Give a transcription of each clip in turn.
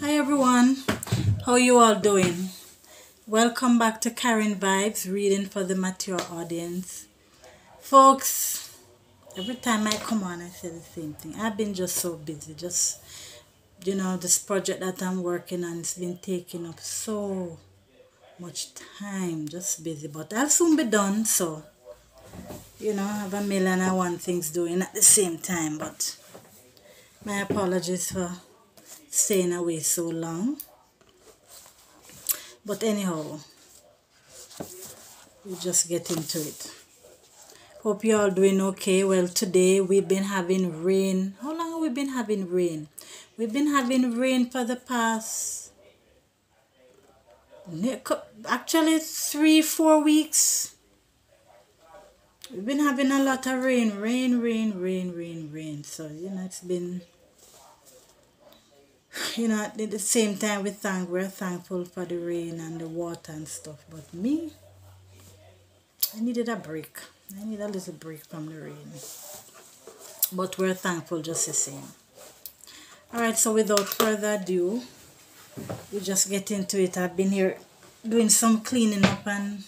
Hi everyone, how you all doing? Welcome back to Karen Vibes, reading for the mature audience. Folks, every time I come on I say the same thing. I've been just so busy, this project that I'm working on, it's been taking up so much time, just busy, but I'll soon be done, so I have a million and one things doing at the same time, but my apologies for staying away so long. But anyhow, we just get into it. Hope you all doing okay. Well, today we've been having rain. How long have we been having rain? We've been having rain for the past actually 3-4 weeks. We've been having a lot of rain. So it's been at the same time we're thankful for the rain and the water and stuff. But me, I needed a break. I need a little break from the rain. But we're thankful just the same. Alright, so without further ado, we just get into it. I've been here doing some cleaning up and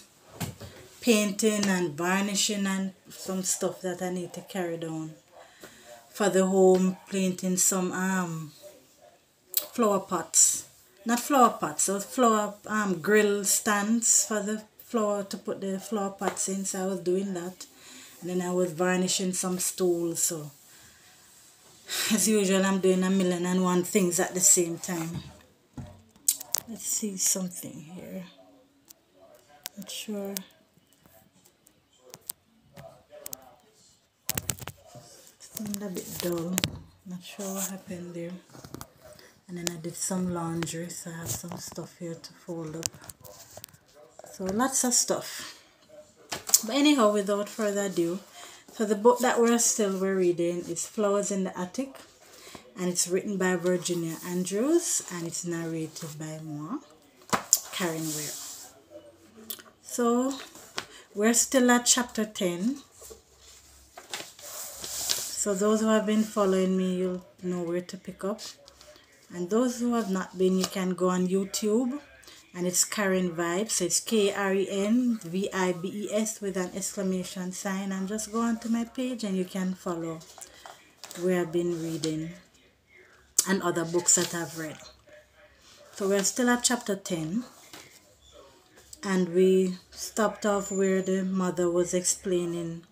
painting and varnishing and some stuff that I need to carry down for the home, painting some flower pots. Not flower pots, so flower grill stands for the flower to put the flower pots in. So I was doing that. And then I was varnishing some stools. So as usual, I'm doing a million and one things at the same time. Let's see something here. Not sure. Seemed a bit dull. Not sure what happened there. And then I did some laundry, so I have some stuff here to fold up. So lots of stuff. But anyhow, without further ado, so the book that we're reading is Flowers in the Attic, and it's written by Virginia Andrews, and it's narrated by Karen Weir. So we're still at chapter 10. So those who have been following me, you'll know where to pick up. And those who have not been, you can go on YouTube, and it's Karen Vibes. So it's KRENVIBES with an exclamation sign, and just go onto my page and you can follow where I've been reading and other books that I've read. So we're still at chapter 10, and we stopped off where the mother was explaining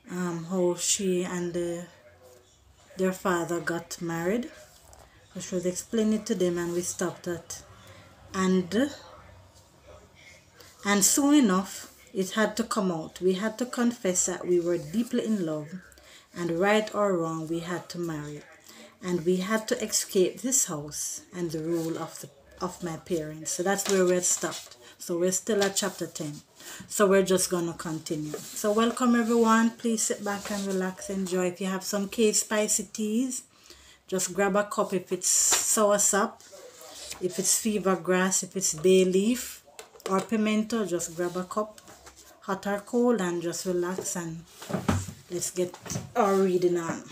how she and their father got married. So she was explaining it to them, and we stopped at and soon enough it had to come out. We had to confess that we were deeply in love, and right or wrong we had to marry, and we had to escape this house and the rule of my parents. So that's where we're stopped. So we're still at chapter 10. So we're just gonna continue. So welcome everyone. Please sit back and relax, enjoy. If you have some cave spicy teas, just grab a cup. If it's soursop, if it's fever grass, if it's bay leaf or pimento, just grab a cup, hot or cold, and just relax, and let's get our reading on.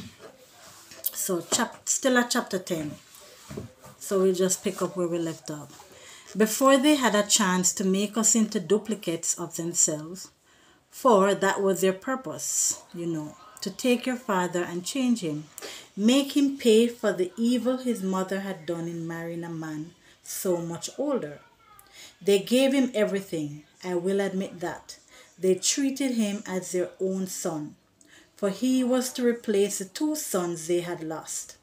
So still at chapter 10. So we'll just pick up where we left off. Before they had a chance to make us into duplicates of themselves, for that was their purpose, to take your father and change him, make him pay for the evil his mother had done in marrying a man so much older. They gave him everything, I will admit that. They treated him as their own son, for he was to replace the 2 sons they had lost.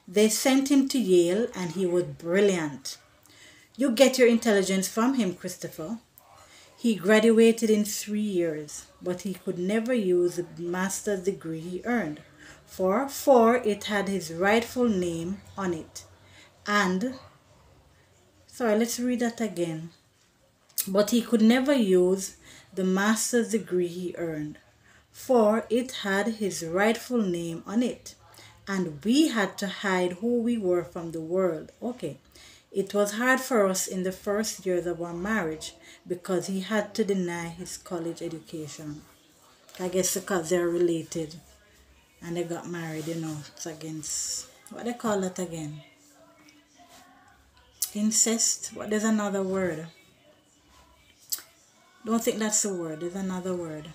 They sent him to Yale, and he was brilliant. You get your intelligence from him, Christopher. He graduated in 3 years, but he could never use the master's degree he earned, for it had his rightful name on it. Let's read that again. But he could never use the master's degree he earned, for it had his rightful name on it, and we had to hide who we were from the world. Okay. It was hard for us in the first years of our marriage because he had to deny his college education. I guess because they're related and they got married, it's against, what they call that again? Incest. What? There's another word. Don't think that's the word. There's another word.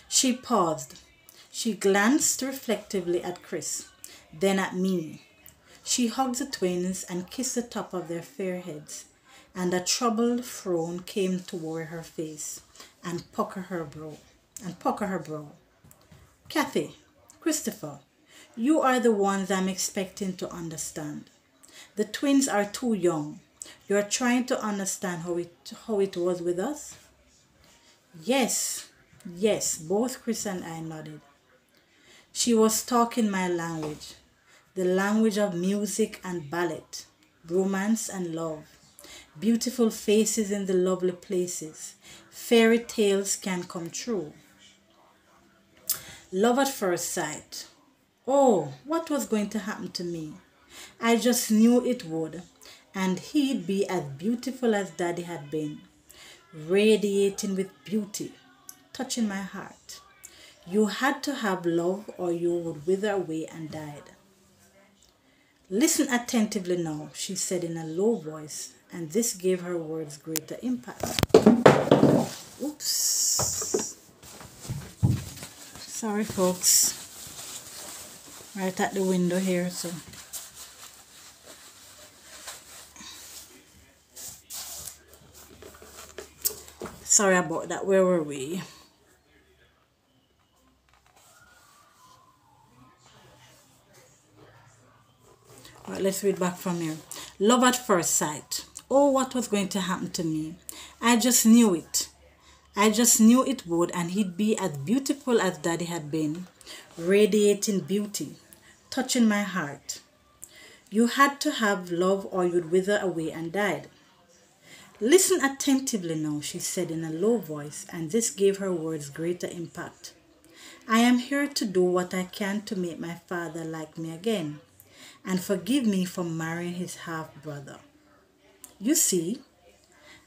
She paused. She glanced reflectively at Chris, then at me. She hugged the twins and kissed the top of their fair heads, and a troubled frown came toward her face and pucker her brow. Kathy, Christopher, you are the ones I'm expecting to understand. The twins are too young. You're trying to understand how it was with us? Yes, yes, both Chris and I nodded. She was talking my language, the language of music and ballet, romance and love, beautiful faces in the lovely places. Fairy tales can come true. Love at first sight. Oh, what was going to happen to me? I just knew it would, and he'd be as beautiful as Daddy had been, radiating with beauty, touching my heart. You had to have love or you would wither away and died. Listen attentively now, she said in a low voice, and this gave her words greater impact. Oops. Sorry, folks. Right at the window here, so. Sorry about that. Where were we? Right, let's read back from here. Love at first sight. Oh, what was going to happen to me? I just knew it. I just knew it would, and he'd be as beautiful as Daddy had been, radiating beauty, touching my heart. You had to have love or you'd wither away and died. Listen attentively now, she said in a low voice, and this gave her words greater impact. I am here to do what I can to make my father like me again, and forgive me for marrying his half-brother. You see,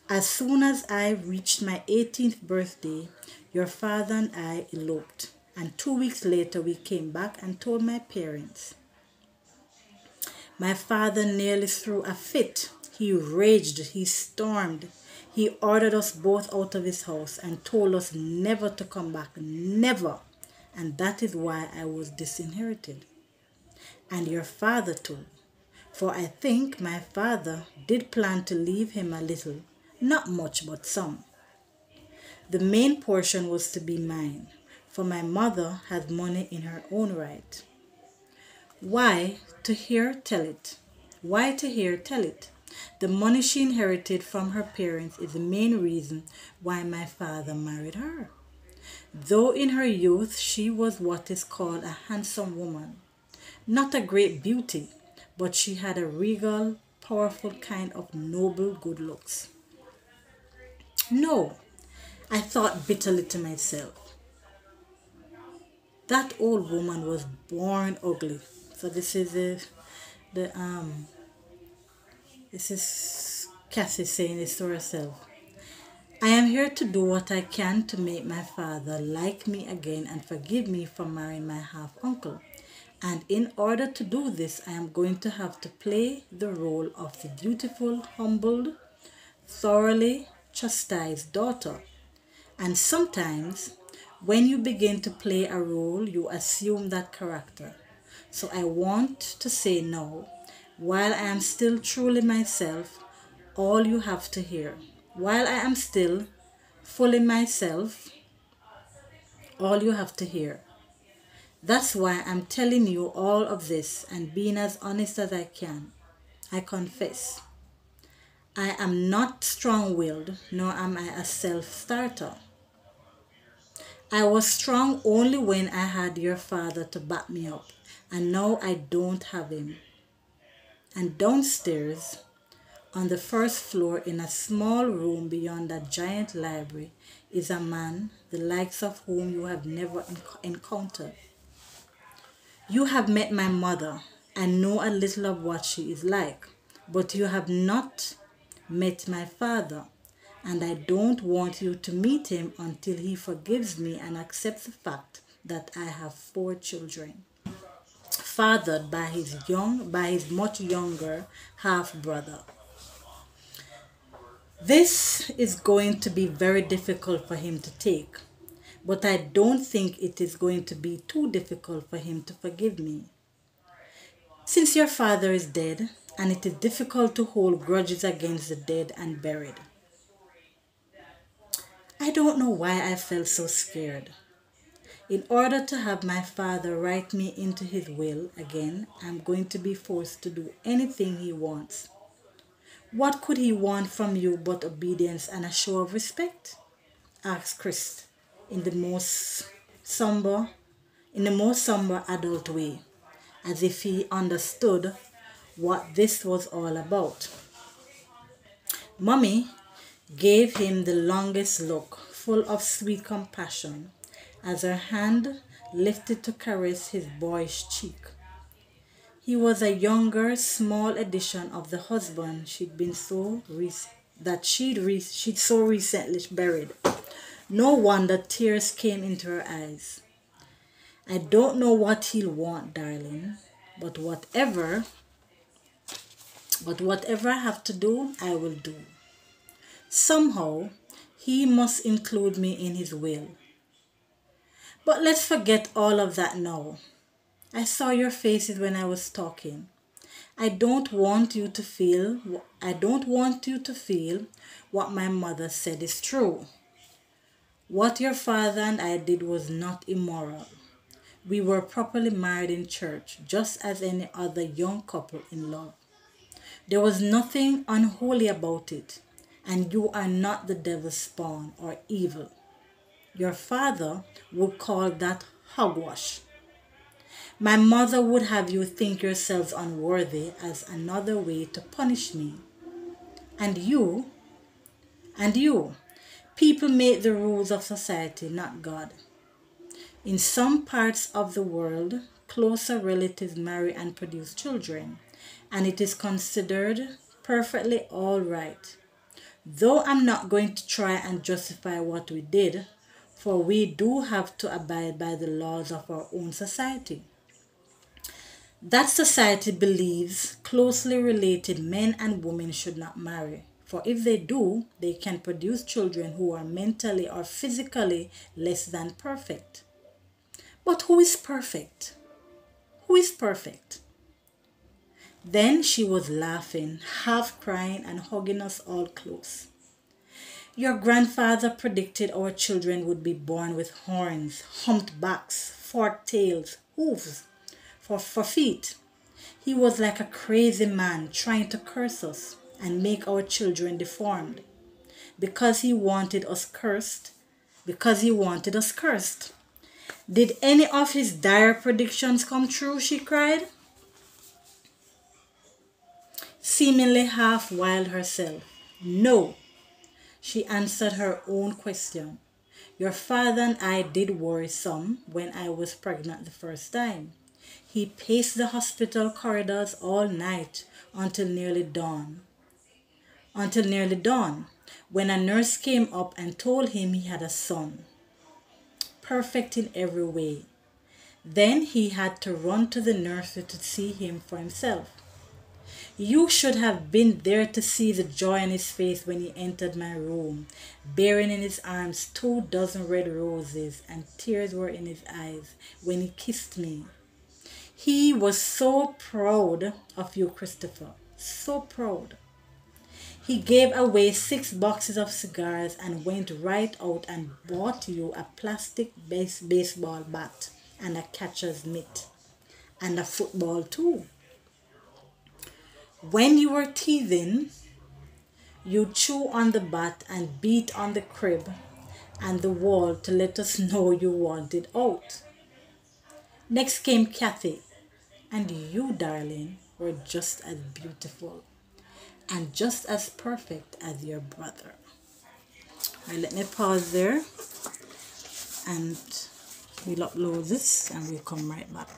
as soon as I reached my 18th birthday, your father and I eloped, and 2 weeks later we came back and told my parents. My father nearly threw a fit. He raged, he stormed. He ordered us both out of his house and told us never to come back, never. And that is why I was disinherited. And your father too. For I think my father did plan to leave him a little, not much but some. The main portion was to be mine, for my mother had money in her own right. Why to hear tell it? Why to hear tell it? The money she inherited from her parents is the main reason why my father married her. Though in her youth she was what is called a handsome woman. Not a great beauty, but she had a regal, powerful kind of noble good looks. No, I thought bitterly to myself. That old woman was born ugly. So this is this is Cassie saying this to herself. I am here to do what I can to make my father like me again and forgive me for marrying my half uncle. And in order to do this, I am going to have to play the role of the beautiful, humbled, thoroughly chastised daughter. And sometimes, when you begin to play a role, you assume that character. So I want to say now, while I am still truly myself, all you have to hear. While I am still fully myself, all you have to hear. That's why I'm telling you all of this and being as honest as I can. I confess. I am not strong-willed, nor am I a self-starter. I was strong only when I had your father to back me up, and now I don't have him. And downstairs, on the first floor in a small room beyond that giant library, is a man, the likes of whom you have never encountered. You have met my mother and know a little of what she is like, but you have not met my father, and I don't want you to meet him until he forgives me and accepts the fact that I have 4 children, fathered by his much younger half-brother. This is going to be very difficult for him to take, but I don't think it is going to be too difficult for him to forgive me. Since your father is dead, and it is difficult to hold grudges against the dead and buried. I don't know why I felt so scared. In order to have my father write me into his will again, I'm going to be forced to do anything he wants. What could he want from you but obedience and a show of respect? Asked Chris in the most somber, adult way, as if he understood what this was all about. Mummy gave him the longest look, full of sweet compassion, as her hand lifted to caress his boyish cheek. He was a younger, small edition of the husband she'd so recently buried. No wonder tears came into her eyes. I don't know what he'll want, darling, but whatever I have to do, I will do. Somehow, he must include me in his will. But let's forget all of that now. I saw your faces when I was talking. I don't want you to feel what my mother said is true. What your father and I did was not immoral. We were properly married in church, just as any other young couple in love. There was nothing unholy about it, and you are not the devil's spawn or evil. Your father would call that hogwash. My mother would have you think yourselves unworthy as another way to punish me. And you, people make the rules of society, not God. In some parts of the world, closer relatives marry and produce children, and it is considered perfectly all right. Though I'm not going to try and justify what we did, for we do have to abide by the laws of our own society. That society believes closely related men and women should not marry, for if they do, they can produce children who are mentally or physically less than perfect. But who is perfect? Who is perfect? Then she was laughing, half crying and hugging us all close. Your grandfather predicted our children would be born with horns, humped backs, forked tails, hooves for feet. He was like a crazy man trying to curse us and make our children deformed. Because he wanted us cursed. Did any of his dire predictions come true? She cried, seemingly half wild herself. No, she answered her own question. Your father and I did worry some when I was pregnant the first time. He paced the hospital corridors all night until nearly dawn, when a nurse came up and told him he had a son, perfect in every way. Then he had to run to the nursery to see him for himself. You should have been there to see the joy on his face when he entered my room, bearing in his arms 24 red roses, and tears were in his eyes when he kissed me. He was so proud of you, Christopher, so proud. He gave away 6 boxes of cigars and went right out and bought you a plastic baseball bat and a catcher's mitt and a football too. When you were teething, you chew on the bat and beat on the crib and the wall to let us know you wanted out. Next came Kathy, and you, darling, were just as beautiful and just as perfect as your brother. All right, let me pause there and we'll upload this and we'll come right back.